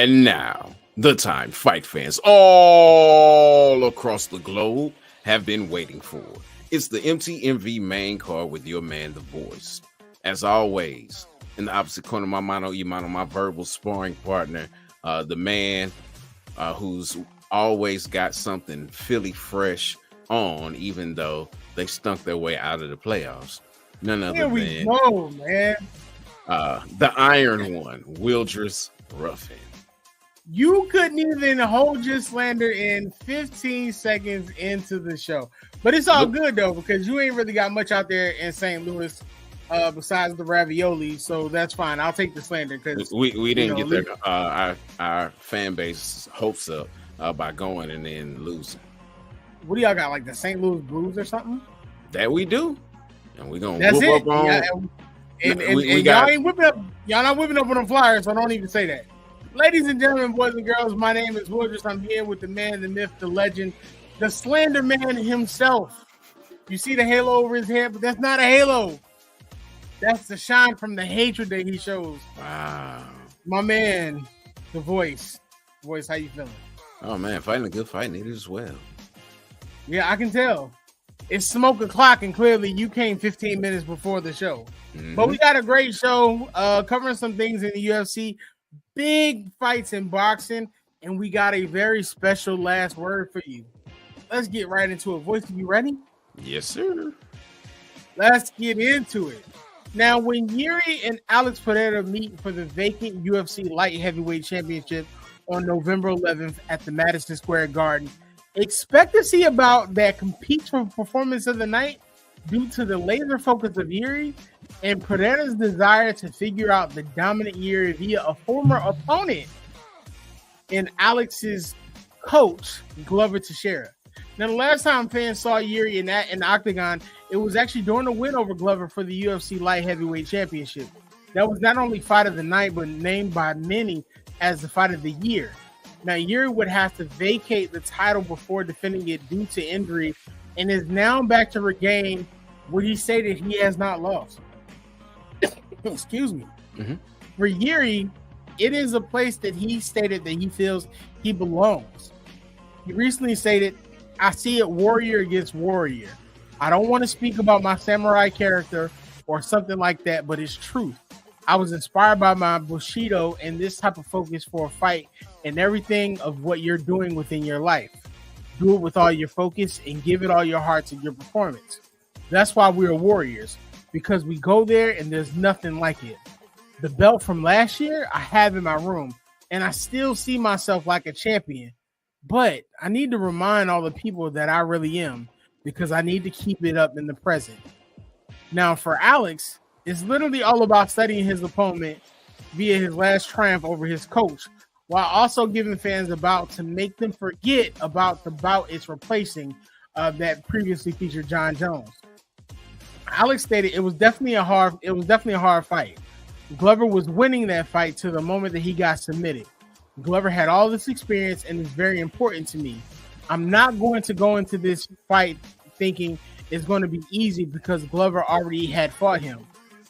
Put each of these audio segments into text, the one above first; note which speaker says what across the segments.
Speaker 1: And now, the time fight fans all across the globe have been waiting for. It's the MTMV main card with your man, The Voice. As always, in the opposite corner, my mano Imano, my verbal sparring partner, the man who's always got something Philly fresh on, even though they stunk their way out of the playoffs. None other
Speaker 2: Here we go, man.
Speaker 1: The Iron One, Wildress Ruffin.
Speaker 2: You couldn't even hold your slander in 15 seconds into the show. But it's all good, though, because you ain't really got much out there in St. Louis besides the ravioli, so that's fine. I'll take the slander because
Speaker 1: we didn't get our fan base hopes up by going and then losing.
Speaker 2: What do y'all got, like the St. Louis Blues or something?
Speaker 1: That we do, and we're gonna
Speaker 2: that's
Speaker 1: whoop
Speaker 2: it.
Speaker 1: up on.
Speaker 2: Yeah, and y'all ain't whipping up. Y'all not whipping up on the Flyers, so don't even say that. Ladies and gentlemen, boys and girls, my name is Wildress. I'm here with the man, the myth, the legend, the Slender Man himself. You see the halo over his head, but that's not a halo. That's the shine from the hatred that he shows.
Speaker 1: Wow.
Speaker 2: My man, The Voice. Voice, how you feeling?
Speaker 1: Oh, man, fighting a good fight needed as well.
Speaker 2: Yeah, I can tell. It's smoke o'clock, and clearly you came 15 minutes before the show. Mm-hmm. But we got a great show covering some things in the UFC. Big fights in boxing, and we got a very special last word for you. Let's get right into it. Voice, you ready?
Speaker 1: Yes, sir.
Speaker 2: Let's get into it. Now, when Jiri and Alex Pereira meet for the vacant UFC Light Heavyweight Championship on November 11th at the Madison Square Garden, expect to see about that competes for performance of the night due to the laser focus of Jiri and Pereira's desire to figure out the dominant Jiri via a former opponent in Alex's coach, Glover Teixeira. Now, the last time fans saw Jiri in the octagon, it was actually during the win over Glover for the UFC Light Heavyweight Championship. That was not only fight of the night, but named by many as the fight of the year. Now, Jiri would have to vacate the title before defending it due to injury and is now back to regain what he stated he has not lost. Excuse me.
Speaker 1: Mm-hmm.
Speaker 2: For Jiri, it is a place that he stated that he feels he belongs. He recently stated, "I see it warrior against warrior. I don't want to speak about my samurai character or something like that, but it's truth. I was inspired by my Bushido and this type of focus for a fight and everything of what you're doing within your life. Do it with all your focus and give it all your heart to your performance. That's why we're warriors, because we go there and there's nothing like it. The belt from last year I have in my room, and I still see myself like a champion. But I need to remind all the people that I really am, because I need to keep it up in the present." Now, for Alex, it's literally all about studying his opponent via his last triumph over his coach, while also giving fans a bout to make them forget about the bout it's replacing that previously featured John Jones. Alex stated it was definitely a hard fight. Glover was winning that fight to the moment that he got submitted. Glover had all this experience and is very important to me. I'm not going to go into this fight thinking it's going to be easy because Glover already had fought him.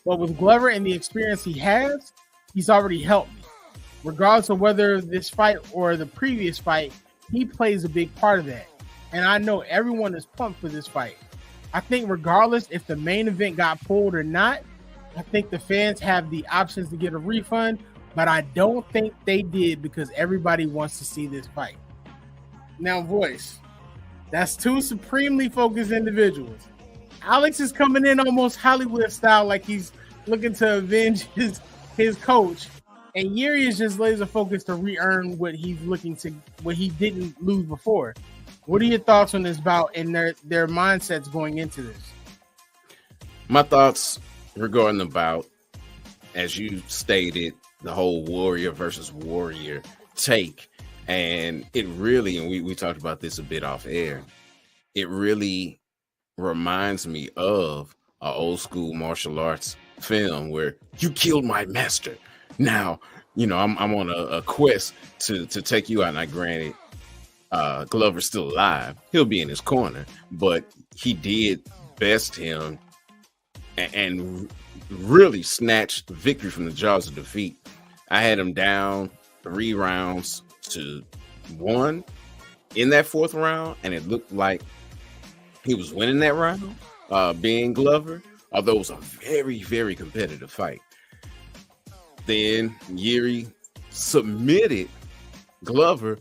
Speaker 2: But with Glover and the experience he has, he's already helped me. Regardless of whether this fight or the previous fight, he plays a big part of that. And I know everyone is pumped for this fight. I think regardless if the main event got pulled or not, I think the fans have the options to get a refund, but I don't think they did because everybody wants to see this fight. Now, Voice, that's two supremely focused individuals. Alex is coming in almost Hollywood style, like he's looking to avenge his coach, and Jiri is just laser focused to re-earn what he didn't lose before. What are your thoughts on this bout and their mindsets going into this?
Speaker 1: My thoughts regarding the bout, as you stated, the whole warrior versus warrior take, and it really, and we talked about this a bit off air, it really reminds me of an old school martial arts film where you killed my master. Now, I'm on a quest to take you out. Now, granted, Glover's still alive. He'll be in his corner, but he did best him and really snatched victory from the jaws of defeat. I had him down 3-1 in that 4th round, and it looked like he was winning that round, being Glover, although it was a very, very competitive fight. Then Jiri submitted Glover,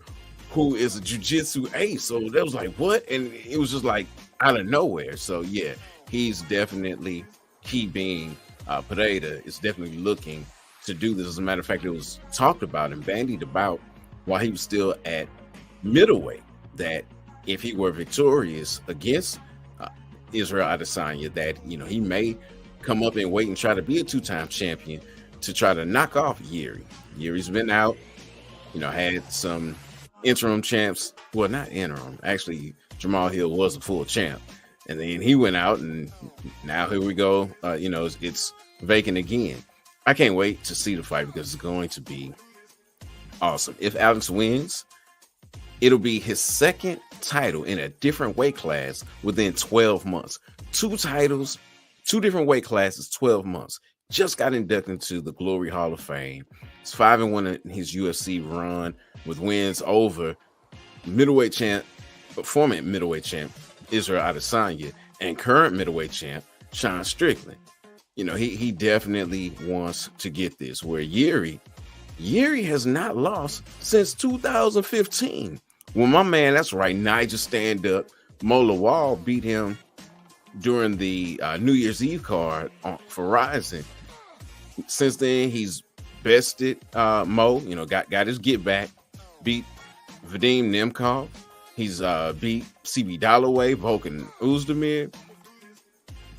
Speaker 1: who is a jiu-jitsu ace. So that was like, what? And it was just like out of nowhere. So yeah, he's definitely, he being Poatan is definitely looking to do this. As a matter of fact, it was talked about and bandied about while he was still at middleweight, that if he were victorious against Israel Adesanya, that, you know, he may come up and wait and try to be a 2-time champion to try to knock off Jiri. Yuri's been out, you know, had some interim champs. Well, not interim. Actually, Jamal Hill was a full champ. And then he went out, and now here we go. You know, it's vacant again. I can't wait to see the fight because it's going to be awesome. If Alex wins, it'll be his 2nd title in a different weight class within 12 months. 2 titles, 2 different weight classes, 12 months. Just got inducted into the Glory Hall of Fame. He's 5-1 in his UFC run with wins over middleweight champ, former middleweight champ Israel Adesanya, and current middleweight champ Sean Strickland. You know, he definitely wants to get this. Where Jiri has not lost since 2015. When my man, that's right, Nigel Stand Up, Mo Lawal beat him during the New Year's Eve card for Rising. Since then, he's bested Mo, you know, got his get back, beat Vadim Nemkov. He's beat CB Dalloway, Volkan Oezdemir.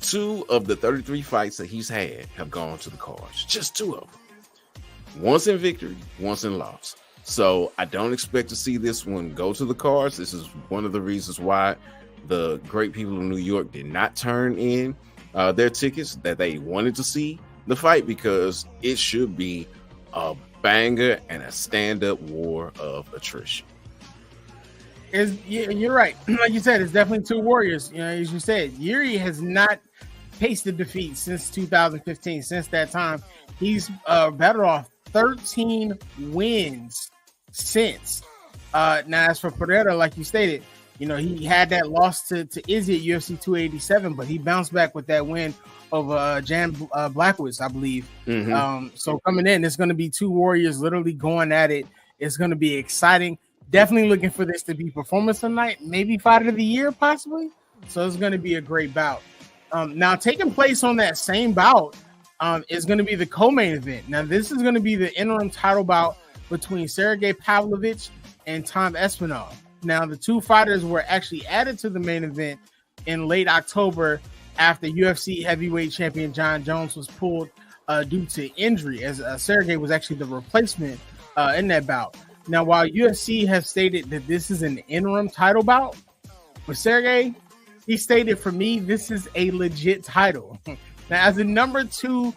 Speaker 1: 2 of the 33 fights that he's had have gone to the cards. Just 2 of them. Once in victory, once in loss. So I don't expect to see this one go to the cards. This is one of the reasons why the great people of New York did not turn in their tickets, that they wanted to see the fight, because it should be a banger and a stand-up war of attrition.
Speaker 2: You're right. Like you said, it's definitely 2 warriors. You know, as you said, Jiri has not tasted defeat since 2015. Since that time, he's better off 13 wins since. Now, as for Pereira, like you stated, you know, he had that loss to Izzy at UFC 287, but he bounced back with that win over Jan Blachowicz, I believe.
Speaker 1: Mm-hmm.
Speaker 2: So coming in, it's going to be 2 warriors literally going at it. It's going to be exciting. Definitely looking for this to be performance tonight, maybe fight of the year, possibly. So it's going to be a great bout. Now, taking place on that same bout is going to be the co-main event. Now, this is going to be the interim title bout between Sergey Pavlovich and Tom Aspinall. Now, the 2 fighters were actually added to the main event in late October after UFC heavyweight champion John Jones was pulled due to injury, as Sergey was actually the replacement in that bout. Now, while UFC has stated that this is an interim title bout, with Sergey, he stated, for me, this is a legit title. Now, as the number 2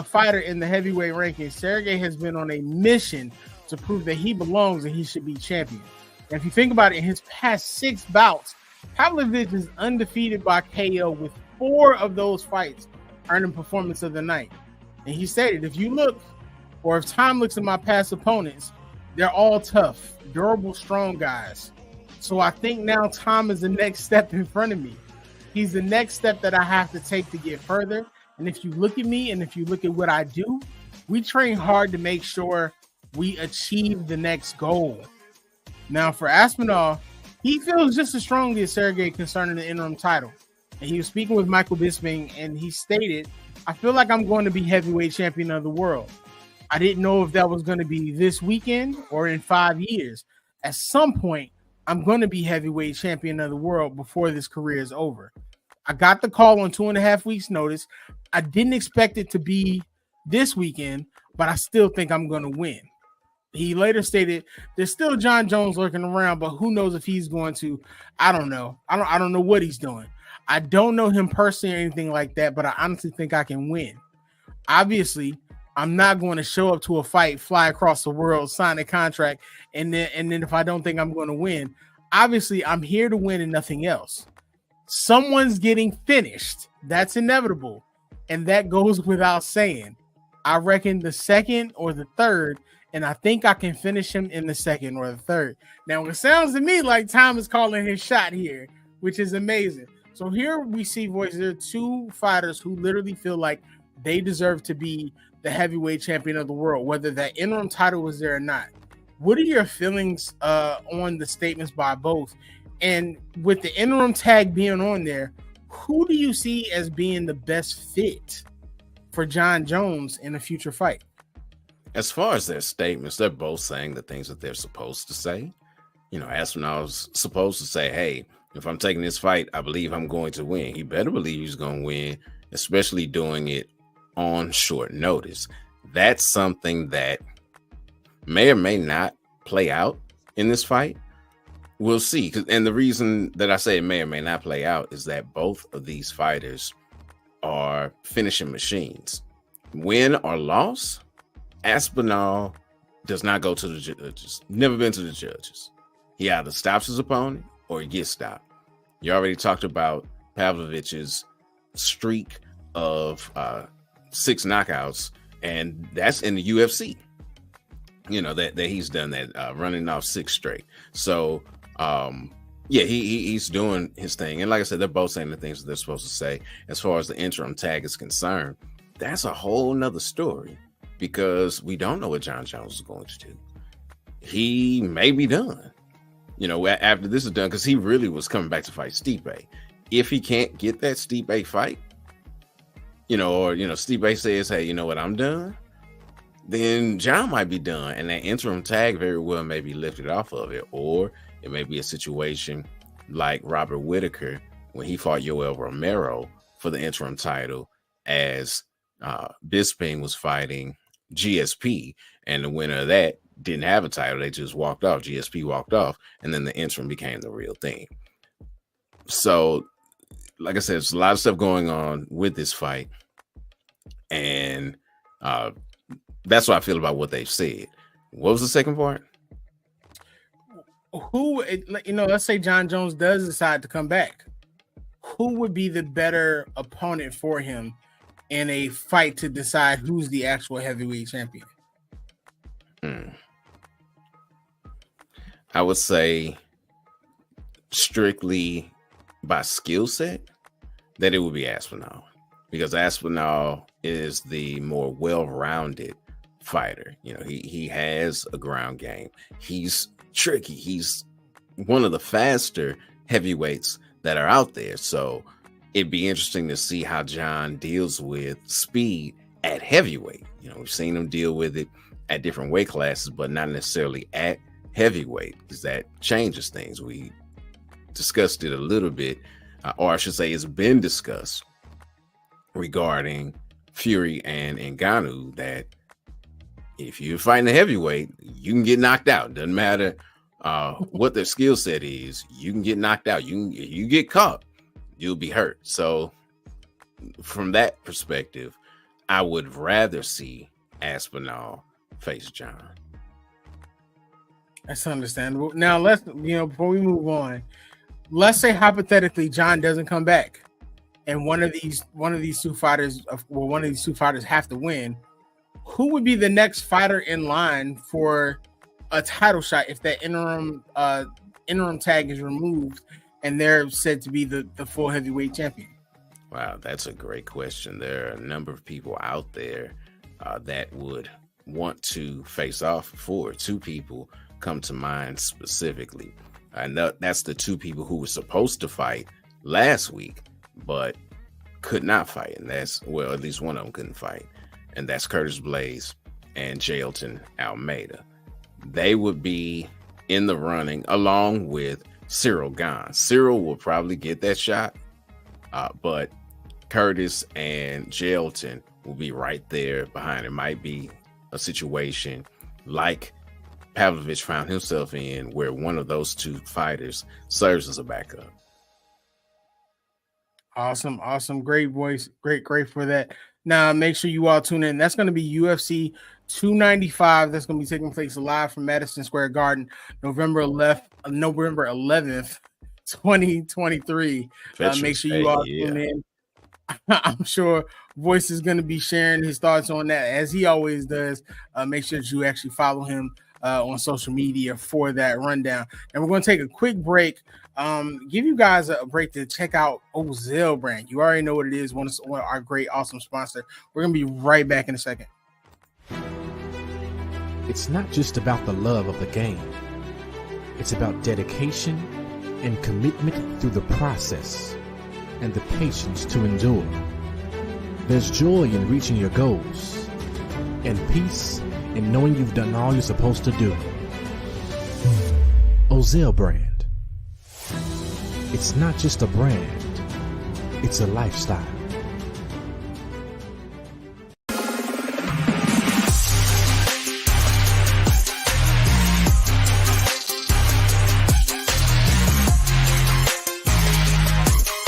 Speaker 2: fighter in the heavyweight rankings, Sergey has been on a mission to prove that he belongs and he should be champion. And if you think about it, in his past 6 bouts, Pavlovich is undefeated by KO, with 4 of those fights earning performance of the night. And he stated, if you look, or if time looks at my past opponents, they're all tough, durable, strong guys. So I think now Tom is the next step in front of me. He's the next step that I have to take to get further. And if you look at me and if you look at what I do, we train hard to make sure we achieve the next goal. Now, for Aspinall, he feels just as strongly as Sergey concerning the interim title. And he was speaking with Michael Bisping, and he stated, I feel like I'm going to be heavyweight champion of the world. I didn't know if that was going to be this weekend or in 5 years. At some point, I'm going to be heavyweight champion of the world before this career is over. I got the call on 2.5 weeks notice. I didn't expect it to be this weekend, but I still think I'm going to win. He later stated, there's still John Jones lurking around, but who knows if he's going to, I don't know. I don't know what he's doing. I don't know him personally or anything like that, but I honestly think I can win. Obviously, I'm not going to show up to a fight, fly across the world, sign a contract, and then if I don't think I'm going to win, obviously I'm here to win and nothing else. Someone's getting finished. That's inevitable. And that goes without saying. I reckon the second or the third and I think I can finish him in the second or the third. Now, it sounds to me like Tom is calling his shot here, which is amazing. So here we see, voice, there are two fighters who literally feel like they deserve to be the heavyweight champion of the world, whether that interim title was there or not. What are your feelings on the statements by both? And with the interim tag being on there, who do you see as being the best fit for Jon Jones in a future fight?
Speaker 1: As far as their statements, they're both saying the things that they're supposed to say. You know, Aspinall's supposed to say, hey, if I'm taking this fight, I believe I'm going to win. He better believe he's going to win, especially doing it on short notice. That's something that may or may not play out in this fight. We'll see. And the reason that I say it may or may not play out is that both of these fighters are finishing machines. Win or loss, Aspinall does not go to the judges. Never been to the judges. He either stops his opponent or he gets stopped. You already talked about Pavlovich's streak of 6 knockouts, and that's in the UFC. You know, that he's done that, running off 6 straight. So, yeah, he's doing his thing. And like I said, they're both saying the things that they're supposed to say. As far as the interim tag is concerned, that's a whole nother story, because we don't know what Jon Jones is going to do. He may be done, you know, after this is done, because he really was coming back to fight Stipe. If he can't get that Stipe fight, you know, or, you know, Stipe says, hey, you know what, I'm done, then Jon might be done. And that interim tag very well may be lifted off of it. Or it may be a situation like Robert Whittaker when he fought Yoel Romero for the interim title, as Bisping was fighting GSP, and the winner of that didn't have a title. They just walked off. GSP walked off, and then the interim became the real thing. So, like I said, there's a lot of stuff going on with this fight, and that's what I feel about what they've said. What was the second part?
Speaker 2: Who, you know, let's say Jon Jones does decide to come back. Who would be the better opponent for him in a fight to decide who's the actual heavyweight champion?
Speaker 1: I would say, strictly by skill set, that it would be Aspinall, because Aspinall is the more well-rounded fighter. You know, he has a ground game. He's tricky. He's one of the faster heavyweights that are out there. So it'd be interesting to see how Jon deals with speed at heavyweight. You know, we've seen him deal with it at different weight classes, but not necessarily at heavyweight, because that changes things. We discussed it a little bit, or I should say it's been discussed, regarding Fury and Ngannou, that if you're fighting a heavyweight, you can get knocked out. Doesn't matter what their skill set is, you can get knocked out. You get caught, you'll be hurt. So from that perspective, I would rather see Aspinall face Jon.
Speaker 2: That's understandable. Now let's, before we move on, let's say hypothetically Jon doesn't come back, and one of these two fighters have to win. Who would be the next fighter in line for a title shot if that interim tag is removed and they're said to be the full heavyweight champion?
Speaker 1: Wow, that's a great question. There are a number of people out there that would want to face off for. 2 people come to mind specifically. And that's the 2 people who were supposed to fight last week, but could not fight. And that's, well, at least one of them couldn't fight. And that's Curtis Blaydes and Jailton Almeida. They would be in the running along with Cyril Gane. Cyril will probably get that shot, but Curtis and Jailton will be right there behind. It might be a situation like Pavlovich found himself in, where one of those 2 fighters serves as a backup.
Speaker 2: Awesome. Great voice. Great for that. Now, make sure you all tune in. That's going to be UFC 295. That's going to be taking place live from Madison Square Garden, November 11th, 2023. Make sure you all tune in. I'm sure Voice is going to be sharing his thoughts on that as he always does. Make sure that you actually follow him on social media for that rundown. And we're going to take a quick break. Give you guys a break to check out Ozell brand. You already know what it is. One of our great, awesome sponsor. We're going to be right back in a second.
Speaker 3: It's not just about the love of the game. It's about dedication and commitment through the process and the patience to endure. There's joy in reaching your goals and peace in knowing you've done all you're supposed to do. Ozell brand. It's not just a brand, it's a lifestyle.